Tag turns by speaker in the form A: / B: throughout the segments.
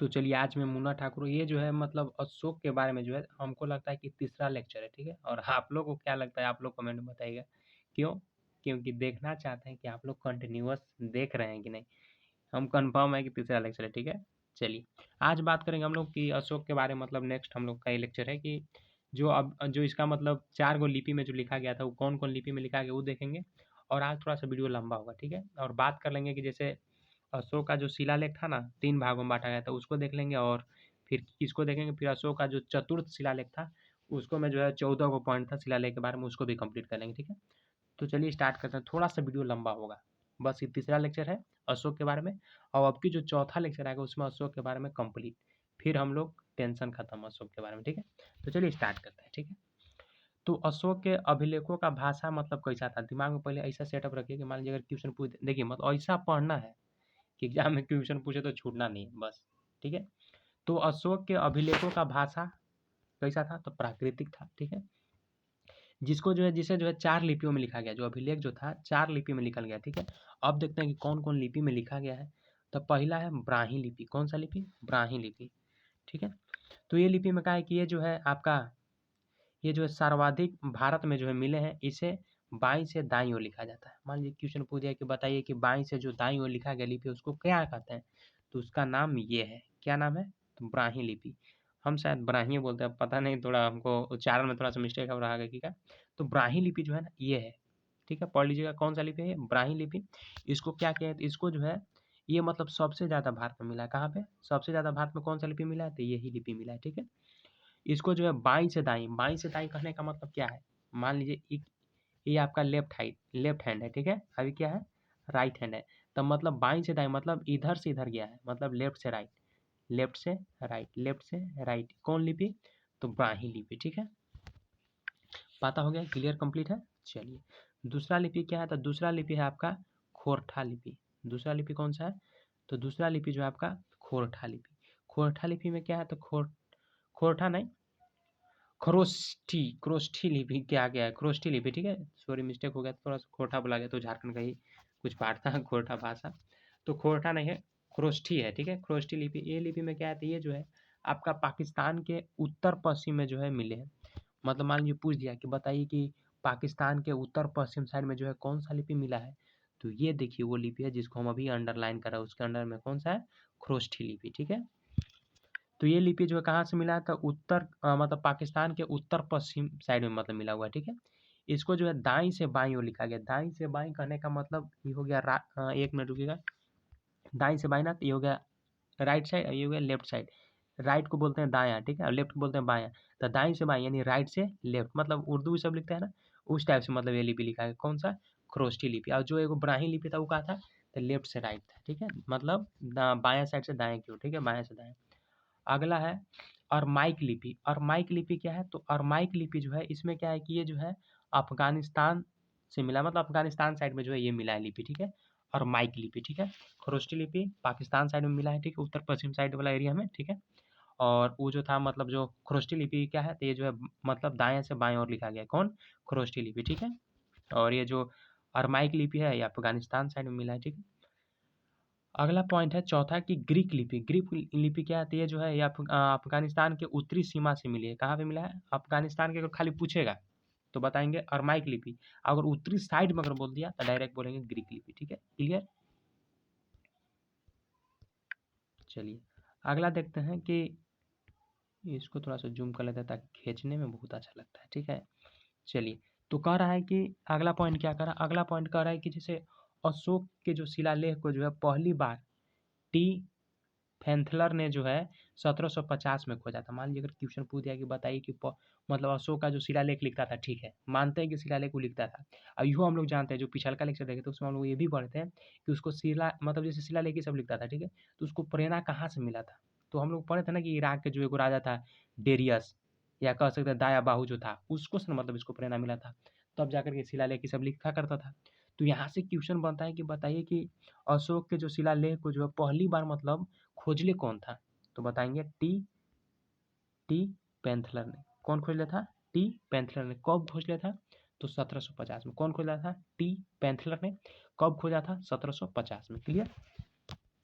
A: तो चलिए आज मैं मुन्ना ठाकुर, ये जो है मतलब अशोक के बारे में जो है हमको लगता है कि तीसरा लेक्चर है, ठीक है। और आप लोग को क्या लगता है आप लोग कमेंट में बताइएगा। क्यों? क्योंकि देखना चाहते हैं कि आप लोग कंटिन्यूअस देख रहे हैं कि नहीं। हम कंफर्म है कि तीसरा लेक्चर है, ठीक है। चलिए आज बात करेंगे हम लोग कि अशोक के बारे में, मतलब नेक्स्ट हम लोग का ये लेक्चर है कि जो इसका मतलब 4 गो लिपि में जो लिखा गया था वो कौन कौन लिपि में लिखा गया वो देखेंगे। और आज थोड़ा सा वीडियो लंबा होगा, ठीक है। और बात कर लेंगे कि जैसे अशोक का जो शिलालेख था ना 3 भागों में बाँटा गया था उसको देख लेंगे। और फिर किसको देखेंगे, फिर अशोक का जो चतुर्थ शिलालेख था उसको में जो है 14 गो पॉइंट था शिलालेख के बारे में, उसको भी कंप्लीट कर लेंगे, ठीक है। तो चलिए स्टार्ट करते हैं, थोड़ा सा वीडियो लंबा होगा। बस ये तीसरा लेक्चर है अशोक के बारे में, और अब की जो चौथा लेक्चर आएगा उसमें अशोक के बारे में कंप्लीट। फिर हम लोग टेंशन खत्म अशोक के बारे में, ठीक है। तो चलिए स्टार्ट करते हैं, ठीक है। तो अशोक के अभिलेखों का भाषा मतलब कैसा था, दिमाग में पहले ऐसा सेटअप रखिए कि मान लीजिए अगर क्वेश्चन पूछ देखिए, मतलब ऐसा पढ़ना है कि एग्जाम में क्वेश्चन पूछे तो छूटना नहीं है बस, ठीक है। तो अशोक के अभिलेखों का भाषा कैसा था, तो प्राकृतिक था, ठीक है। जिसे जो है 4 लिपियों में लिखा गया, जो अभिलेख जो था 4 लिपि में लिखा गया, ठीक है। अब देखते हैं कि कौन कौन लिपि में लिखा गया है। तो पहला है ब्राह्मी लिपि। कौन सा लिपि? ब्राह्मी लिपि, ठीक है। तो ये लिपि में क्या है कि ये जो है सर्वाधिक भारत में जो है मिले हैं, इसे बाईं से दाईं ओर लिखा जाता है। मान लीजिए क्वेश्चन पूछ दिया कि बताइए कि बाईं से जो दाईं ओर लिखा गया लिपि उसको क्या कहते हैं, तो उसका नाम ये है, क्या नाम है, तो ब्राह्मी लिपि। हम शायद ब्राह्मी बोलते हैं, पता नहीं, थोड़ा हमको उच्चारण में थोड़ा सा मिस्टेक हो रहा है कि क्या। तो ब्राह्मी लिपि जो है ना ये है, ठीक है। पढ़ लीजिएगा कौन सा लिपि है, ब्राह्मी लिपि। इसको क्या कहते हैं, इसको जो है ये मतलब सबसे ज़्यादा भारत में मिला है। कहाँ पे सबसे ज़्यादा भारत में कौन सा लिपि मिला है, तो यही लिपि मिला है, ठीक है। इसको जो है बाईं से दाईं कहने का मतलब क्या है, मान लीजिए ये आपका लेफ्ट हैंड है, ठीक है। अभी क्या है, राइट हैंड है। तब मतलब बाईं से दाईं मतलब इधर से इधर गया है, मतलब लेफ्ट से राइट, लेफ्ट से राइट, लेफ्ट से राइट। कौन लिपि, तो ब्राह्मी लिपि, ठीक है। पता हो गया, क्लियर कंप्लीट है। चलिए दूसरा लिपि क्या है, तो दूसरा लिपि है आपका खोरठा लिपि। दूसरा लिपि कौन सा है, तो दूसरा लिपि जो है आपका खोरठा लिपि। खोरठा लिपि में क्या है, तो खोरठा नहीं, क्रोष्ठी लिपि क्या गया है, क्रोष्ठी लिपि, ठीक है। सॉरी मिस्टेक हो गया, थोड़ा सा खोरठा बोला गया, तो झारखंड का ही कुछ पार्ट था खोरठा भाषा। तो खोरठा नहीं है, क्रोष्ठी है, ठीक है। क्रोष्ठी लिपि, ये लिपि में क्या है, तो ये जो है आपका पाकिस्तान के उत्तर पश्चिम में जो है मिले हैं। मतलब मान लीजिए पूछ दिया कि बताइए कि पाकिस्तान के उत्तर पश्चिम साइड में जो है कौन सा लिपि मिला है, तो ये देखिए वो लिपि है जिसको हम अभी अंडरलाइन कर रहे हैं, उसके अंडर में कौन सा है, क्रोष्ठी लिपि, ठीक है। तो ये लिपि जो है कहाँ से मिला है, तो मतलब पाकिस्तान के उत्तर पश्चिम साइड में मतलब मिला हुआ है, ठीक है। इसको जो है दाईं से बाईं ओर लिखा गया। दाईं से बाईं कहने का मतलब ये हो गया एक मिनट रुकिएगा। दाईं से बाईं ना, तो ये हो गया राइट साइड, ये हो गया लेफ्ट साइड। राइट को बोलते हैं दायां, ठीक है, और लेफ्ट को बोलते हैं बायां। तो दाईं से बाईं यानी राइट से लेफ्ट, मतलब उर्दू सब लिखता है ना उस टाइप से, मतलब ये लिपि लिखा है। कौन सा, क्रोष्ठी लिपि। और जो एक ब्राह्मी लिपि था वो कहा था, तो लेफ्ट से राइट था, ठीक है, मतलब बायां साइड से दाएं की ओर, ठीक है, बायां से दाएं। अगला है अरमाइक लिपि। अरमाइक लिपि क्या है, तो अरमाइक लिपि जो है इसमें क्या है कि ये जो है अफगानिस्तान से मिला, मतलब अफगानिस्तान साइड में जो है ये मिला है लिपि, ठीक है। अरमाइक लिपि, ठीक है। खरोष्टी लिपि पाकिस्तान साइड में मिला है, ठीक है, उत्तर पश्चिम साइड वाला एरिया में, ठीक है। और वो जो था मतलब जो खरोष्टी लिपि क्या है, तो ये जो है मतलब दाएं से बाएं ओर लिखा गया है। कौन, खरोष्टी लिपि, ठीक है। और ये जो अरमाइक लिपि है ये अफगानिस्तान साइड में मिला है, ठीक है। अगला पॉइंट है चौथा कि ग्रीक लिपि। ग्रीक लिपि क्या है, तो ये जो है ये अफगानिस्तान के उत्तरी सीमा से मिली है। कहाँ पे मिला है, अफगानिस्तान के, अगर खाली पूछेगा तो बताएंगे अरमाइक लिपि। अगर उत्तरी साइड में अगर बोल दिया तो डायरेक्ट बोलेंगे ग्रीक लिपि, ठीक है, क्लियर। चलिए अगला देखते हैं कि इसको थोड़ा सा जूम कर लेते हैं ताकि खींचने में बहुत अच्छा लगता है, ठीक है। चलिए तो कह रहा है कि अगला पॉइंट क्या कह रहा है, अगला पॉइंट कह रहा है कि जैसे अशोक के जो शिलालेख को जो है पहली बार टी फैंथलर ने जो है 1750 में खोजा था। मान लीजिए अगर क्वेश्चन पूछ दिया कि बताइए कि मतलब अशोक का जो शिलालेख लिखता था, ठीक है, मानते हैं कि शिलालेख वो लिखता था। अब यूँ हम लोग जानते हैं, जो पिछल का लेक्चर देखे तो उसमें हम लोग ये भी पढ़ते हैं कि उसको मतलब जैसे शिलालेख ही सब लिखता था, ठीक है, तो उसको प्रेरणा कहाँ से मिला था। तो हम लोग पढ़े थे ना कि इराक के जो एक राजा था डेरियस, या कह सकते हैं दाया बाहू जो था, उसको से मतलब इसको प्रेरणा मिला था, तब जाकर के शिलालेख ही सब लिखा करता था। तो यहाँ से क्वेश्चन बनता है कि बताइए कि अशोक के जो शिलालेख को जो है पहली बार मतलब खोजले कौन था, तो बताएंगे टी पैंथलर ने। कौन खोज लिया था, टी पैंथलर ने। कब खोज लिया था, तो 1750 में। कौन खोजा था, टी पैंथलर ने। कब खोजा था, 1750 में, क्लियर।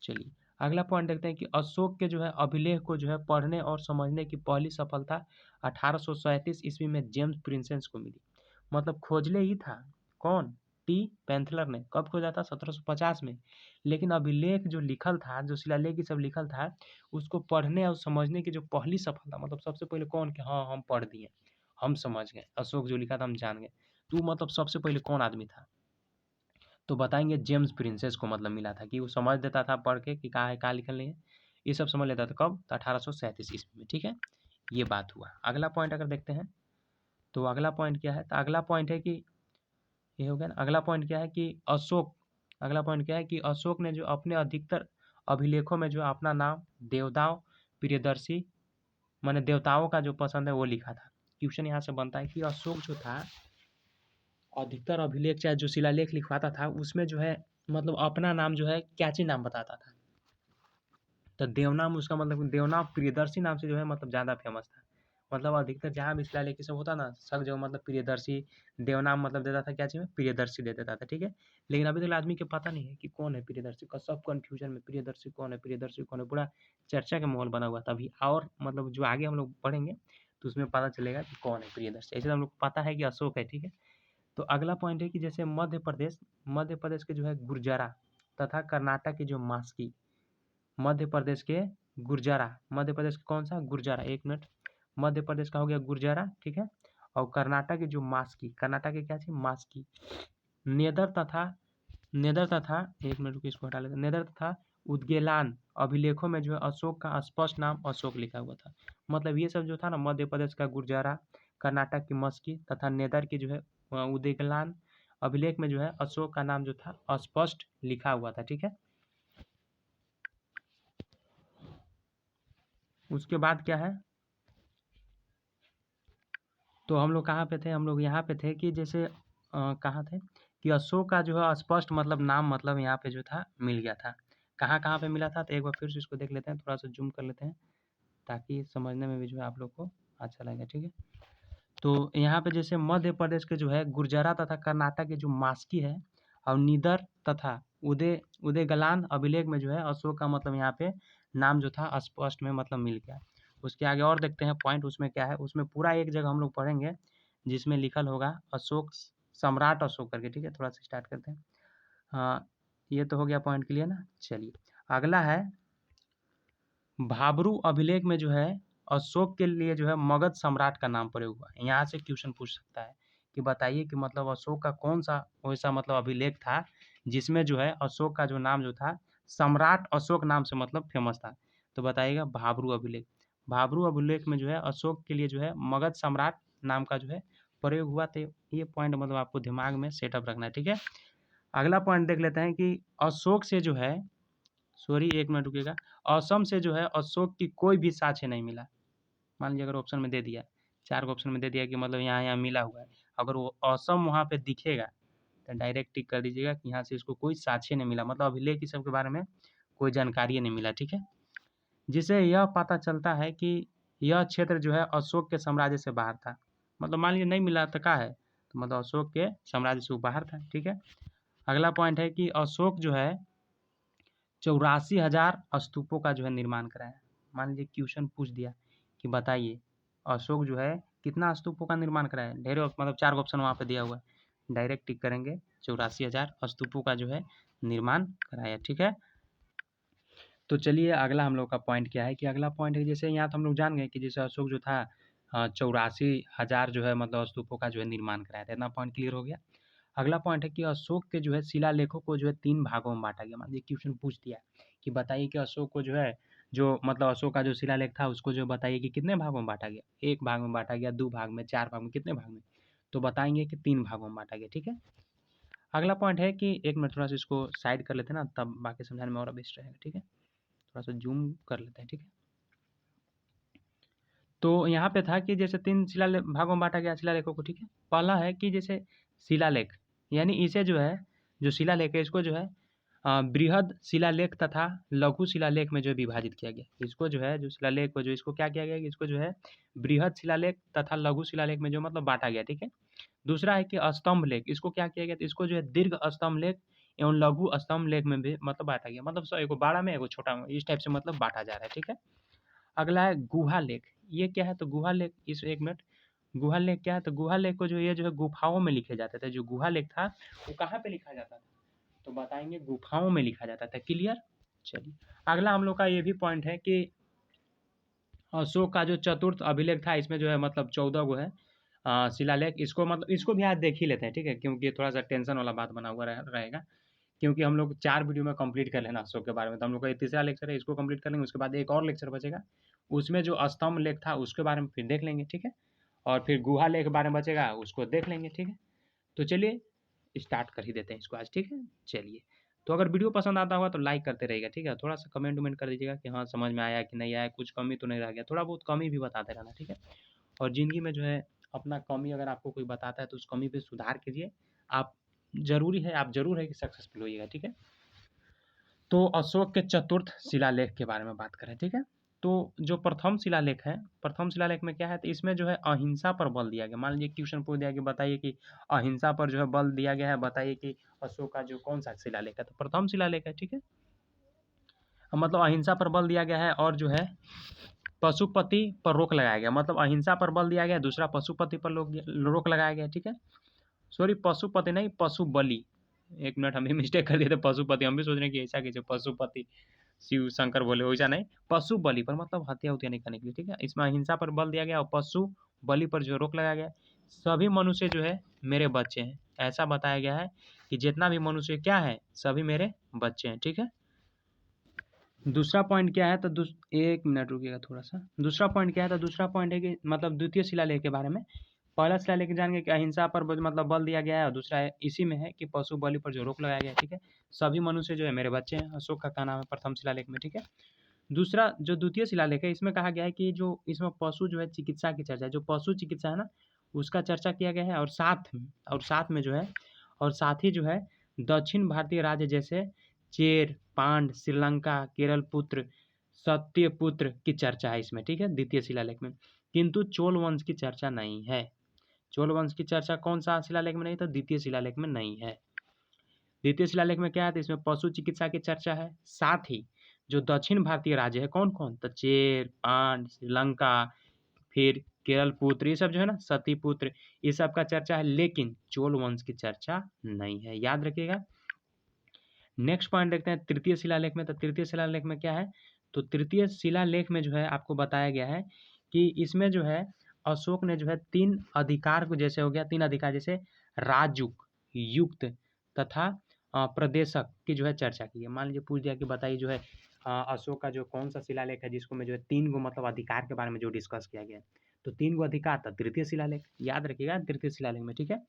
A: चलिए अगला पॉइंट देखते हैं कि अशोक के जो है अभिलेख को जो है पढ़ने और समझने की पहली सफलता 1837 ईस्वी में जेम्स प्रिंसेस को मिली। मतलब खोजले ही था कौन, टी पेंथलर ने। कब खोजा था, 1750 में। लेकिन अभिलेख जो लिखल था, जो शिलालेख ये सब लिखल था, उसको पढ़ने और समझने की जो पहली सफलता, मतलब सबसे पहले कौन कि हाँ हम पढ़ दिए, हम समझ गए, अशोक जो लिखा था हम जान गए। तो मतलब सबसे पहले कौन आदमी था, तो बताएंगे जेम्स प्रिंसेस को मतलब मिला था, कि वो समझ देता था पढ़ के कि कहाँ है, कहाँ लिखल नहीं है, ये सब समझ लेता था। कब, तो 1837 ईस्वी में। ठीक है, ये बात हुआ। अगला पॉइंट अगर देखते हैं, तो अगला पॉइंट क्या है, तो अगला पॉइंट है कि ये हो गया ना। अगला पॉइंट क्या है कि अशोक, अगला पॉइंट क्या है कि अशोक ने जो अपने अधिकतर अभिलेखों में जो अपना नाम देवदाव प्रियदर्शी, माने देवताओं का जो पसंद है वो लिखा था। क्वेश्चन यहाँ से बनता है कि अशोक जो था, अधिकतर अभिलेख चाहे जो शिलालेख लिखवाता था, उसमें जो है मतलब अपना नाम जो है कैची नाम बताता था। तो देवनाम, उसका मतलब देवनाम प्रियदर्शी नाम से जो है मतलब ज़्यादा फेमस था। मतलब अधिकतर जहाँ भी शिलालेख ये सब होता ना, सब जगह मतलब प्रियदर्शी देवनाम मतलब देता था, क्या चीज़ में, प्रियदर्शी दे देता था। ठीक है, लेकिन अभी तक आदमी के पता नहीं है कि कौन है प्रियदर्शी का, सब कन्फ्यूजन में प्रियदर्शी कौन है, प्रियदर्शी कौन है, पूरा चर्चा का माहौल बना हुआ था अभी। और मतलब जो आगे हम लोग पढ़ेंगे तो उसमें पता चलेगा कि कौन है प्रियदर्शी। ऐसे तो हम लोग को पता है कि अशोक है। ठीक है, तो अगला पॉइंट है कि जैसे मध्य प्रदेश के जो है गुर्जरा तथा कर्नाटक की जो मास्की, मध्य प्रदेश के गुर्जरा, मध्य प्रदेश का कौन सा, गुर्जरा, एक मिनट, मध्य प्रदेश का हो गया गुर्जरा। ठीक है, और कर्नाटक की जो मास्की, कर्नाटक की क्या चीज, मास्की, नेदर तथा एक मिनट रुकिए, इसको हटा लेते हैं। नेदर तथा उदगेलान अभिलेखों में जो है अशोक का स्पष्ट नाम अशोक लिखा हुआ था। मतलब ये सब जो था ना, मध्य प्रदेश का गुर्जरा, कर्नाटक की मस्की तथा नेदर की जो है उदगेलान अभिलेख में जो है अशोक का नाम जो था स्पष्ट लिखा हुआ था। ठीक है, उसके बाद क्या है, तो हम लोग कहाँ पे थे, हम लोग यहाँ पे थे कि जैसे कहाँ थे कि अशोक का जो है स्पष्ट मतलब नाम मतलब यहाँ पे जो था मिल गया था। कहाँ कहाँ पे मिला था, तो एक बार फिर से इसको देख लेते हैं, थोड़ा सा जूम कर लेते हैं ताकि समझने में भी जो है आप लोग को अच्छा लगेगा। ठीक है, तो यहाँ पे जैसे मध्य प्रदेश के जो है गुर्जरा तथा कर्नाटक के जो मास्की है और निदर तथा उदय गलान अभिलेख में जो है अशोक का मतलब यहाँ पे नाम जो था स्पष्ट में मतलब मिल गया। उसके आगे और देखते हैं पॉइंट, उसमें क्या है, उसमें पूरा एक जगह हम लोग पढ़ेंगे जिसमें लिखल होगा अशोक, सम्राट अशोक करके। ठीक है, थोड़ा सा स्टार्ट करते हैं। हाँ, ये तो हो गया पॉइंट के लिए ना। चलिए, अगला है भाब्रू अभिलेख में जो है अशोक के लिए जो है मगध सम्राट का नाम प्रयोग हुआ है। यहाँ से क्वेश्चन पूछ सकता है कि बताइए कि मतलब अशोक का कौन सा वैसा मतलब अभिलेख था जिसमें जो है अशोक का जो नाम जो था सम्राट अशोक नाम से मतलब फेमस था। तो बताइएगा भाब्रू अभिलेख। भाब्रू अभिलेख में जो है अशोक के लिए जो है मगध सम्राट नाम का जो है प्रयोग हुआ। तो ये पॉइंट मतलब आपको दिमाग में सेटअप रखना है। ठीक है, अगला पॉइंट देख लेते हैं कि अशोक से जो है, सॉरी एक मिनट रुकिएगा, असम से जो है अशोक की कोई भी साक्ष्य नहीं मिला। मान लीजिए अगर ऑप्शन में दे दिया, 4 को ऑप्शन में दे दिया कि मतलब यहाँ-यहाँ मिला हुआ है, अगर वो असम वहाँ पे दिखेगा तो डायरेक्ट टिक कर दीजिएगा कि यहाँ से इसको कोई साक्ष्य नहीं मिला, मतलब अभिलेख ये सब के बारे में कोई जानकारी नहीं मिला। ठीक है, जिससे यह पता चलता है कि यह क्षेत्र जो है अशोक के साम्राज्य से बाहर था। मतलब मान लीजिए नहीं मिला तो क्या है, तो मतलब अशोक के साम्राज्य से वो बाहर था। ठीक है, अगला पॉइंट है कि अशोक जो है 84,000 स्तूपों का जो है निर्माण कराया। मान लीजिए क्वेश्चन पूछ दिया कि बताइए अशोक जो है कितना स्तूपों का निर्माण कराया, ढेर मतलब 4 ऑप्शन वहाँ पे दिया हुआ है, डायरेक्ट टिक करेंगे, 84,000 स्तूपों का जो है निर्माण कराया। ठीक है, तो चलिए अगला हम लोग का पॉइंट क्या है कि अगला पॉइंट है जैसे यहाँ तो हम लोग जान गए कि जैसे अशोक जो था 84,000 जो है मतलब स्तूपों का जो है निर्माण कराया था। इतना पॉइंट क्लियर हो गया। अगला पॉइंट है कि अशोक के जो है शिलालेखों को जो है 3 भागों में बाँटा गया। मान लीजिए क्वेश्चन पूछ दिया कि बताइए कि अशोक को जो है जो मतलब अशोक का जो शिलालेख था उसको जो बताइए कि कितने भागों में बाँटा गया? 1 भाग में बाँटा गया, 2 भाग में, 4 भाग में, कितने भाग में? तो बताएँगे कि 3 भागों में बाँटा गया। ठीक है? अगला पॉइंट है कि 1 मिनट थोड़ा-सा इसको साइड कर लेते हैं ना, तब बाकी समझाने में और बेस्ट रहेगा। ठीक है? थोड़ा-सा ज़ूम कर लेते हैं। ठीक है? तो यहाँ पे था कि जैसे 3 भागों में बाँटा गया शिलालेखों को। ठीक है? पहला है कि जैसे शिलालेख, यानी इसे जो है, जो शिलालेख है इसको जो है बृहद शिलालेख तथा लघु शिलालेख में जो है विभाजित किया गया। इसको जो है, जो शिलालेख को जो इसको क्या किया गया कि इसको जो है बृहद शिलालेख तथा लघु शिलालेख में जो मतलब बाँटा गया। ठीक है? दूसरा है कि स्तंभ लेख, इसको क्या किया गया, तो इसको जो है दीर्घ स्तंभ लेख एवं लघु स्तंभ लेख में भी मतलब बांटा गया, मतलब एगो बड़ा में एगो छोटा में, इस टाइप से मतलब बांटा जा रहा है। ठीक है, अगला है गुहा लेख। ये क्या है? तो गुहा लेख, इस एक मिनट, गुहा लेख क्या है? तो गुहा लेख को जो ये जो है गुफाओं में लिखे जाते थे। जो गुहा लेख था वो कहाँ पे लिखा जाता था? तो बताएंगे गुफाओं में लिखा जाता था। क्लियर? चलिए, अगला हम लोग का ये भी पॉइंट है कि अशोक का जो चतुर्थ अभिलेख था, इसमें जो है मतलब 14 गो है शिलालेख। इसको मतलब इसको भी आज देख ही लेते हैं, ठीक है, क्योंकि थोड़ा सा टेंशन वाला बात बना हुआ रहेगा, क्योंकि हम लोग 4 वीडियो में कंप्लीट कर लेना अशोक के बारे में। तो हम लोग का ये तीसरा लेक्चर है, इसको कंप्लीट कर लेंगे, उसके बाद एक और लेक्चर बचेगा, उसमें जो स्तंभ लेख था उसके बारे में फिर देख लेंगे। ठीक है, और फिर गुहा लेख के बारे में बचेगा, उसको देख लेंगे। ठीक है, तो चलिए स्टार्ट कर ही देते हैं इसको आज। ठीक है, चलिए, तो अगर वीडियो पसंद आता होगा तो लाइक करते रहिएगा। ठीक है, थोड़ा सा कमेंट वमेंट कर दीजिएगा कि हाँ समझ में आया कि नहीं आया, कुछ कमी तो नहीं रह गया, थोड़ा बहुत कमी भी बताते रहना। ठीक है, और ज़िंदगी में जो है अपना कमी अगर आपको कोई बताता है तो उस कमी पे सुधार कीजिए। आप आप ज़रूर है कि सक्सेसफुल होइएगा। ठीक है, तो अशोक के चतुर्थ शिलालेख के बारे में बात करें। ठीक है, तो जो प्रथम शिलालेख है, प्रथम शिलालेख में क्या है? तो इसमें जो है अहिंसा पर बल दिया गया। मान लीजिए क्वेश्चन पूछ दिया कि बताइए कि अहिंसा पर जो है बल दिया गया है, बताइए कि अशोक का जो कौन सा शिलालेख है? तो प्रथम शिलालेख है। ठीक है, मतलब अहिंसा पर बल दिया गया है, और जो है पशुपति पर रोक लगाया गया। मतलब अहिंसा पर बल दिया गया, दूसरा पशुपति पर रोक लगाया गया। ठीक है, सॉरी, पशुपति नहीं, पशु बलि। एक मिनट, हम भी मिस्टेक कर दिए थे, पशुपति। हम भी सोच रहे हैं कि ऐसा कैसे पशुपति, शिव शंकर बोले, वैसा नहीं, पशु बलि पर मतलब हत्या उत्या नहीं करने के लिए। ठीक है, इसमें अहिंसा पर बल दिया गया और पशु बलि पर जो रोक लगाया गया। सभी मनुष्य जो है मेरे बच्चे हैं, ऐसा बताया गया है कि जितना भी मनुष्य क्या है, सभी मेरे बच्चे हैं। ठीक है, दूसरा पॉइंट क्या है? तो एक मिनट रुकिएगा थोड़ा सा। दूसरा पॉइंट क्या है? तो दूसरा पॉइंट है कि मतलब द्वितीय शिलालेख के बारे में। पहला शिलालेख जानेंगे कि अहिंसा पर मतलब बल दिया गया है, और दूसरा है इसी में है कि पशु बलि पर जो रोक लगाया गया है। ठीक है, सभी मनुष्य जो है मेरे बच्चे हैं, अशोक का नाम है प्रथम शिलालेख में। ठीक है, दूसरा जो द्वितीय शिलालेख है, इसमें कहा गया है कि जो इसमें पशु जो है चिकित्सा की चर्चा है, जो पशु चिकित्सा है ना, उसका चर्चा किया गया है। और साथ में जो है, और साथ ही जो है दक्षिण भारतीय राज्य जैसे चेर, पांड, श्रीलंका, केरल पुत्र, सत्यपुत्र की चर्चा है इसमें। ठीक है, द्वितीय शिलालेख में, किंतु चोल वंश की चर्चा नहीं है। चोल वंश की चर्चा कौन सा शिलालेख में नहीं? तो द्वितीय शिलालेख में नहीं है। द्वितीय शिलालेख में क्या है? तो इसमें पशु चिकित्सा की चर्चा है, साथ ही जो दक्षिण भारतीय राज्य है, कौन कौन? तो चेर, पांड, श्रीलंका, फिर केरल पुत्र, ये सब जो है ना, सती पुत्र, ये सब का चर्चा है, लेकिन चोल वंश की चर्चा नहीं है, याद रखिएगा। नेक्स्ट पॉइंट देखते हैं तृतीय शिलालेख में। तो तृतीय शिलालेख में क्या है? तो तृतीय शिलालेख में जो है आपको बताया गया है कि इसमें जो है अशोक ने जो है 3 अधिकार को, जैसे हो गया 3 अधिकार, जैसे राजुक, युक्त तथा प्रदेशक की जो है चर्चा की है। मान लीजिए पूछ दिया कि बताइए जो है अशोक का जो कौन सा शिलालेख है जिसको में जो है 3 गो मतलब अधिकार के बारे में जो डिस्कस किया गया है। तो 3 गो अधिकार था तृतीय शिलालेख, याद रखिएगा तृतीय शिलालेख में। ठीक है,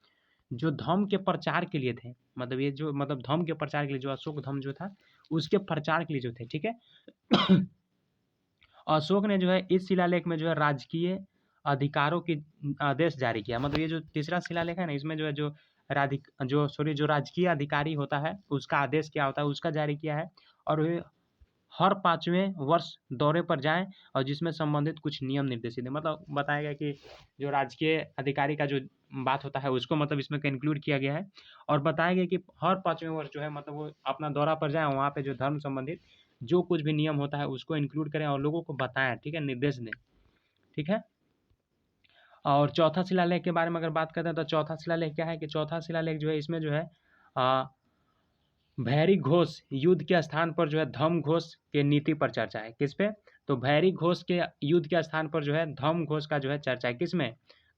A: जो धम्म के प्रचार के लिए थे, मतलब ये जो मतलब धम्म के प्रचार के लिए जो अशोक धम्म जो था, उसके प्रचार के लिए जो थे। ठीक है, अशोक ने जो है इस शिलालेख में जो है राजकीय अधिकारों की आदेश जारी किया। मतलब ये जो तीसरा शिलालेख है ना, इसमें जो है जो राजकीय अधिकारी होता है उसका आदेश क्या होता है उसका जारी किया है, और वे हर 5वें वर्ष दौरे पर जाएं, और जिसमें संबंधित कुछ नियम निर्देशित है। मतलब बताया गया कि जो राजकीय अधिकारी का जो बात होता है उसको मतलब इसमें इंक्लूड किया गया है, और बताया गया कि हर 5वें वर्ष जो है मतलब वो अपना दौरा पर जाएं, वहाँ पे जो धर्म संबंधित जो कुछ भी नियम होता है उसको इंक्लूड करें और लोगों को बताएं। ठीक है, निर्देश दें। ठीक है, और चौथा शिलालेख के बारे में अगर बात करते हैं तो चौथा शिलालेख क्या है? कि चौथा शिलालेख जो है इसमें जो है भैरी घोष युद्ध के स्थान पर जो है धम्म घोष के नीति पर चर्चा है। किस पे? तो भैरी घोष के युद्ध के स्थान पर जो है धम्म घोष का जो है चर्चा है। किसमें?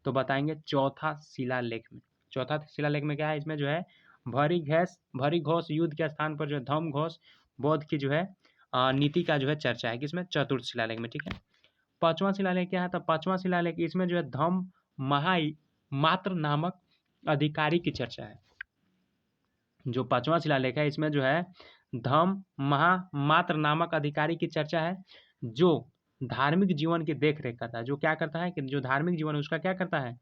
A: तो बताएंगे चौथा शिलालेख में। चौथा शिलालेख में क्या है? इसमें जो है भरी घोष युद्ध के स्थान पर जो है धम्म घोष बौद्ध की जो है नीति का जो है चर्चा है। किसमें? चतुर्थ शिलालेख में। ठीक है, पांचवा शिलालेख क्या है? तो पांचवा शिलालेख इसमें जो है धम्म महाई मात्र नामक अधिकारी की चर्चा है। जो पांचवा शिलालेख है इसमें जो है धम्म महामात्र नामक अधिकारी की चर्चा है, जो धार्मिक जीवन की देख रेख करता है। जो क्या करता है? कि जो धार्मिक जीवन है उसका क्या करता है?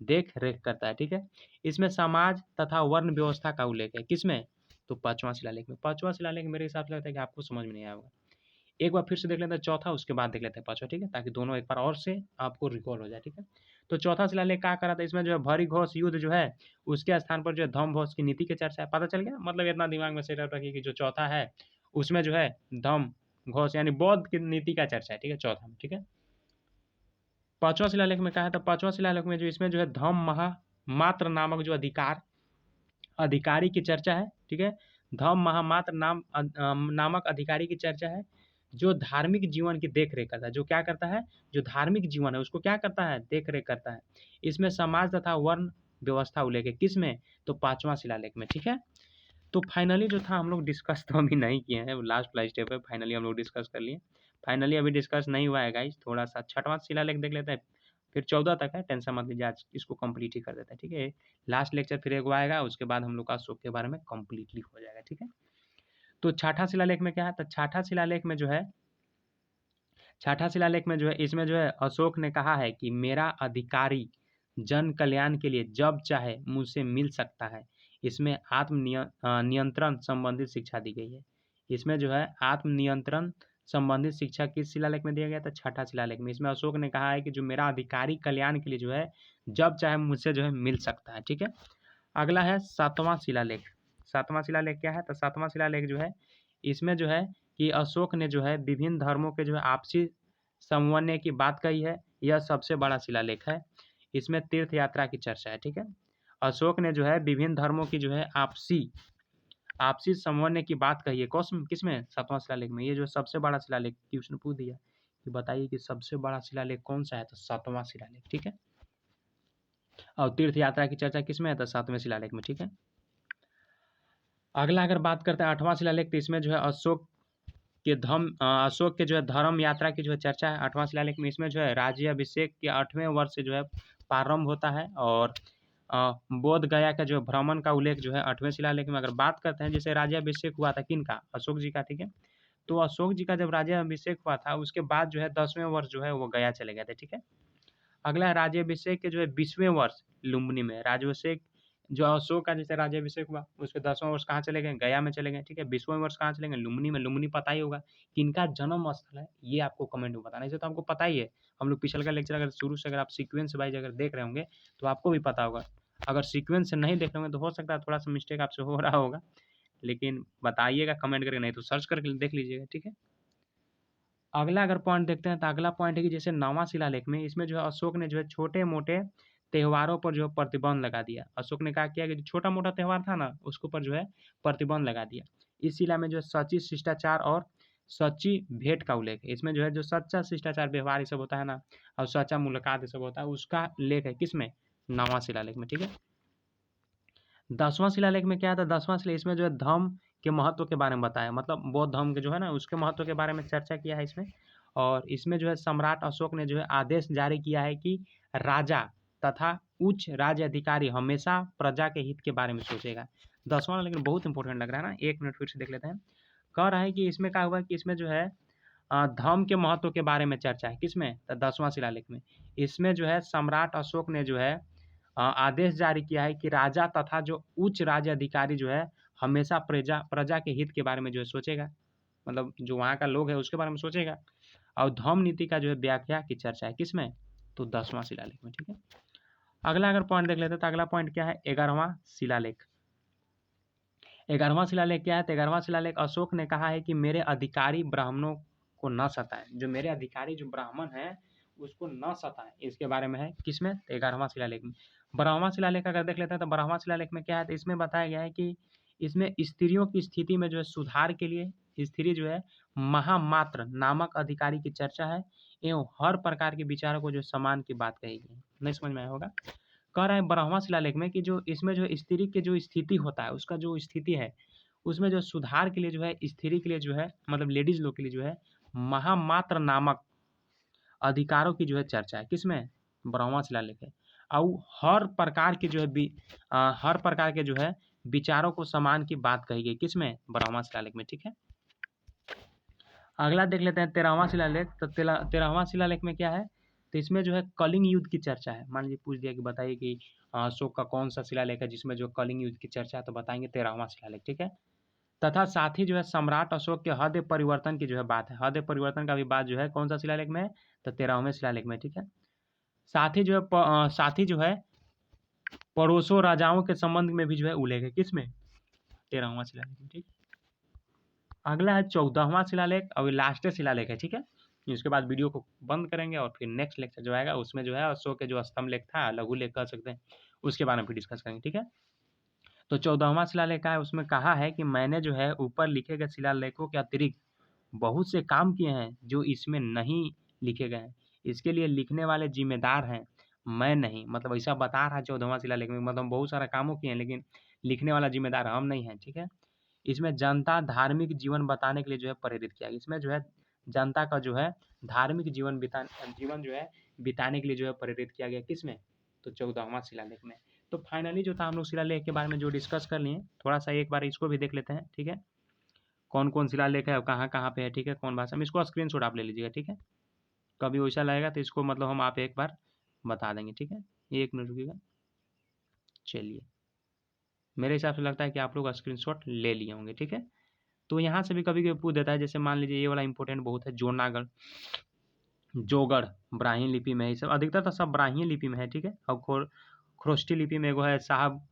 A: देख रेख करता है। ठीक है, इसमें समाज तथा वर्ण व्यवस्था का उल्लेख है। किसमें? तो पांचवा शिलालेख में। पांचवा शिलालेख मेरे हिसाब से लगता है कि आपको समझ में नहीं आएगा। एक बार फिर से देख लेते हैं चौथा, उसके बाद देख लेते हैं पाँचवा, ठीक है, ताकि दोनों एक बार और से आपको रिकॉल हो जाए, ठीक है। तो चौथा शिलालेख क्या करा था, इसमें जो है भरी घोष युद्ध जो है उसके स्थान पर जो है धम्म घोष की नीति की चर्चा है। पता चल गया, मतलब इतना दिमाग में सेटअप रखिए कि जो चौथा है उसमें जो है धम्म घोष यानी बौद्ध की नीति का चर्चा है, ठीक है, चौथा में, ठीक है। पांचवा शिलालेख में क्या है, तो पांचवा शिलालेख में जो इसमें जो है धम्म महा मात्र नामक जो अधिकारी की चर्चा है, ठीक है। धम्म महामात्र नामक अधिकारी की चर्चा है, जो धार्मिक जीवन की देख रेख करता है। जो क्या करता है, जो धार्मिक जीवन है उसको क्या करता है, देख रेख करता है। इसमें समाज तथा वर्ण व्यवस्था उल्लेख है, किस में, तो पांचवा शिलालेख में, ठीक है। तो फाइनली जो था हम लोग डिस्कस तो अभी नहीं किए हैं, लास्ट स्टेप है, फाइनली हम लोग डिस्कस कर लिए। फाइनली अभी डिस्कस नहीं हुआ है गाइज, थोड़ा सा छठवां शिलालेख देख लेते हैं, फिर 14 तक है, टेंशन मत लीजिए, आज इसको कंप्लीट ही कर देते हैं, ठीक है। लास्ट लेक्चर फिर एक आएगा, उसके बाद हम लोग का अशोक के बारे में कंप्लीटली हो जाएगा, ठीक है। तो छठा शिलालेख में क्या है, तो छठा शिलालेख में जो है, छठा शिलालेख में जो है इसमें जो है अशोक ने कहा है कि मेरा अधिकारी जन कल्याण के लिए जब चाहे मुझसे मिल सकता है। इसमें नियंत्रण संबंधित शिक्षा दी गई है। इसमें जो है आत्मनियंत्रण संबंधित शिक्षा किस शिलालेख में दिया गया था, छठा शिलालेख में। इसमें अशोक ने कहा है कि जो मेरा अधिकारी कल्याण के लिए जो है जब चाहे मुझसे जो है मिल सकता है, ठीक है। अगला है सातवां शिलालेख। सातवां शिलालेख क्या है, तो सातवां शिलालेख जो है इसमें जो है कि अशोक ने जो है विभिन्न धर्मों के जो है आपसी समन्वय की बात कही है। यह सबसे बड़ा शिलालेख है। इसमें तीर्थ यात्रा की चर्चा है, ठीक है। अशोक ने जो है विभिन्न धर्मों की जो है आपसी समन्वय की बात कही है, किसमें, सातवां शिलालेख में। ये जो सबसे बड़ा शिलालेख, क्वेश्चन पूछ दिया कि बताइए कि सबसे बड़ा शिलालेख कौन सा है, तो सातवां शिलालेख, ठीक है। और तीर्थ यात्रा की चर्चा किसमें है, तो सातवें शिलालेख में, ठीक है। अगला अगर बात करते हैं आठवां शिलालेख, तो इसमें जो है अशोक के जो है धर्म यात्रा की जो है चर्चा है आठवां शिलालेख में। इसमें जो है राज्याभिषेक के 8वें वर्ष से जो है प्रारंभ होता है, और बोध गया का जो भ्रमण का उल्लेख जो है 8वें शिलालेख में। अगर बात करते हैं जैसे राज्याभिषेक हुआ था किनका, अशोक जी का, ठीक है। तो अशोक जी का जब राज्याभिषेक हुआ था उसके बाद जो है 10वें वर्ष जो है वो गया चले गए थे, ठीक है। अगला है राज्याभिषेक के जो है 20वें वर्ष लुम्बिनी में। राज्याभिषेक जो अशोक का जैसे राज्याभिषेक हुआ उसके 10वां वर्ष कहाँ चले गए, गया में चले गए, ठीक है। 20वें वर्ष कहाँ चले गए, लुम्बिनी में। लुम्बिनी पता ही होगा किनका जन्म स्थल है, ये आपको कमेंट में बताना। इसे तो आपको पता ही है, हम लोग पिछले का लेक्चर अगर शुरू से अगर आप सीक्वेंस वाइज अगर देख रहे होंगे तो आपको भी पता होगा। अगर सीक्वेंस से नहीं देख रहे होंगे तो हो सकता है थोड़ा सा मिस्टेक आपसे हो रहा होगा, लेकिन बताइएगा कमेंट करके, नहीं तो सर्च करके देख लीजिएगा, ठीक है। अगला अगर पॉइंट देखते हैं तो अगला पॉइंट है कि जैसे नौवां शिलालेख में इसमें जो है अशोक ने जो है छोटे मोटे त्योहारों पर जो है प्रतिबंध लगा दिया। अशोक ने कहा किया कि जो छोटा मोटा त्योहार था ना उसके ऊपर जो है प्रतिबंध लगा दिया। इस शिला में जो है सच्ची शिष्टाचार और सच्ची भेंट का उल्लेख है। इसमें जो है जो सच्चा शिष्टाचार व्यवहार ये सब होता है ना, और सच्चा मुलाकात ये सब होता है, उसका उल्लेख है किसमें, नौवां शिलालेख में, ठीक है। 10वां शिलालेख में क्या था, 10वां शिलालेख इसमें जो है धम्म के महत्व के बारे में बताया, मतलब बौद्ध धर्म के जो है ना उसके महत्व के बारे में चर्चा किया है इसमें। और इसमें जो है सम्राट अशोक ने जो है आदेश जारी किया है कि राजा तथा उच्च राज्य अधिकारी हमेशा प्रजा के हित के बारे में सोचेगा। 10वां लेकिन बहुत इंपॉर्टेंट लग रहा है ना, 1 मिनट फिर से देख लेते हैं। कह रहा है कि इसमें क्या हुआ कि इसमें जो है धर्म के महत्व के बारे में चर्चा है किसमें, तो 10वां शिलालेख में। इसमें जो है सम्राट अशोक ने जो है आदेश जारी किया है कि राजा तथा जो उच्च राज्य अधिकारी जो है हमेशा प्रजा प्रजा के हित के बारे में जो है सोचेगा, मतलब जो वहाँ का लोग है उसके बारे में सोचेगा। और धम्म नीति का जो है व्याख्या की चर्चा है किसमें, तो 10वां शिलालेख में, ठीक है। अगला अगर पॉइंट देख लेते हैं तो अगला पॉइंट क्या है, 11वां शिलालेख। 11वां शिलालेख क्या है, तो 11वां शिलालेख अशोक ने कहा है कि मेरे अधिकारी ब्राह्मणों को न सताएं। जो मेरे अधिकारी जो ब्राह्मण है उसको न सताएं, इसके बारे में है किसमें, 11वां शिलालेख में। 12वां शिलालेख अगर देख लेते हैं तो 12वां शिलालेख में क्या है, तो इसमें बताया गया है कि इसमें स्त्रियों की स्थिति में जो है सुधार के लिए स्त्री जो है महामात्र नामक अधिकारी की चर्चा है, एवं हर प्रकार के विचारों को जो समान की बात कही गई है। नहीं समझ में आया होगा। कह रहा है 12वां शिलालेख में कि जो इसमें जो स्त्री के जो स्थिति होता है उसका जो स्थिति है उसमें जो सुधार के लिए जो है स्त्री के लिए जो है मतलब लेडीज लोग के लिए जो है महामात्र नामक अधिकारों की जो है चर्चा है किसमें, 12वां शिलालेख है। और हर प्रकार के जो है हर प्रकार के जो है विचारों को समान की बात कही गई किसमें, 12वां शिलालेख में, ठीक है। अगला देख लेते हैं 13वां शिलालेख। तो 13वां शिलालेख में क्या है, तो इसमें जो है कलिंग युद्ध की चर्चा है। मान लीजिए पूछ दिया कि बताइए कि अशोक का कौन सा शिलालेख है जिसमें जो कलिंग युद्ध की चर्चा है, तो बताएंगे 13वां शिलालेख, ठीक है। तथा साथ ही जो है सम्राट अशोक के हृदय परिवर्तन की जो है बात है। हृदय परिवर्तन का भी बात जो है कौन सा शिलालेख में है, तो 13वें शिलालेख में, ठीक है। साथ ही जो है साथ ही जो है पड़ोसों राजाओं के संबंध में भी जो है उल्लेख है, किसमें, 13वां शिलालेख में, ठीक। अगला है 14वां शिलालेख और लास्ट शिलालेख है, ठीक है। इसके बाद वीडियो को बंद करेंगे और फिर नेक्स्ट लेक्चर जो आएगा उसमें जो है अशोक के जो स्तंभ लेख था, लघु लेख कह सकते हैं, उसके बारे में फिर डिस्कस करेंगे, ठीक है। तो 14वां शिलालेख है, उसमें कहा है कि मैंने जो है ऊपर लिखे गए शिलालेखों के अतिरिक्त बहुत से काम किए हैं जो इसमें नहीं लिखे गए हैं। इसके लिए लिखने वाले जिम्मेदार हैं, मैं नहीं। मतलब ऐसा बता रहा है 14वां शिलालेख में, मतलब बहुत सारा कामों किए हैं लेकिन लिखने वाला जिम्मेदार हम नहीं हैं, ठीक है। इसमें जनता धार्मिक जीवन बताने के लिए जो है प्रेरित किया गया। इसमें जो है जनता का जो है धार्मिक जीवन जो है बिताने के लिए जो है प्रेरित किया गया, किसमें, तो 14वां शिलालेख में। तो फाइनली जो था हम लोग शिलालेख के बारे में जो डिस्कस कर लिए, थोड़ा सा एक बार इसको भी देख लेते हैं, ठीक है। कौन कौन शिलालेख है और कहाँ कहाँ पे है, ठीक है, कौन भाषा में, इसको स्क्रीनशॉट आप ले लीजिएगा, ठीक है। कभी वैसा लगेगा तो इसको मतलब हम आप एक बार बता देंगे, ठीक है। 1 मिनट रुकिएगा। चलिए, मेरे हिसाब से लगता है कि आप लोग स्क्रीनशॉट ले लिए होंगे, ठीक है। तो यहाँ से भी कभी कभी पूछ देता है, जैसे मान लीजिए ये वाला इंपॉर्टेंट बहुत है, जोनागढ़, जोगढ़ ब्राह्मी लिपि में है, ये सब अधिकतर तो सब ब्राह्मी लिपि में है, ठीक है। और खरोष्टी लिपि में एगो है साहब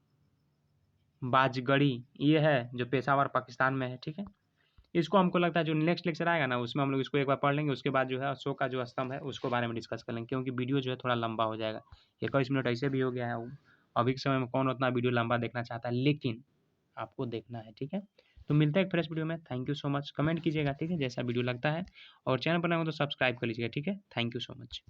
A: बाजगढ़ी, ये है जो पेशावर पाकिस्तान में है, ठीक है। इसको हमको लगता है जो नेक्स्ट लेक्चर आएगा ना उसमें हम लोग इसको एक बार पढ़ लेंगे, उसके बाद जो है अशोक का जो स्तंभ है उसको बारे में डिस्कस कर लेंगे, क्योंकि वीडियो जो है थोड़ा लंबा हो जाएगा। 21 मिनट ऐसे भी हो गया है, अभी के समय में कौन उतना वीडियो लंबा देखना चाहता है, लेकिन आपको देखना है, ठीक है। तो मिलते हैं एक फ्रेश वीडियो में। Thank you so much. Comment कीजिएगा, ठीक है, जैसा वीडियो लगता है, और चैनल पर नए हो तो सब्सक्राइब कर लीजिएगा, ठीक है। Thank you so much.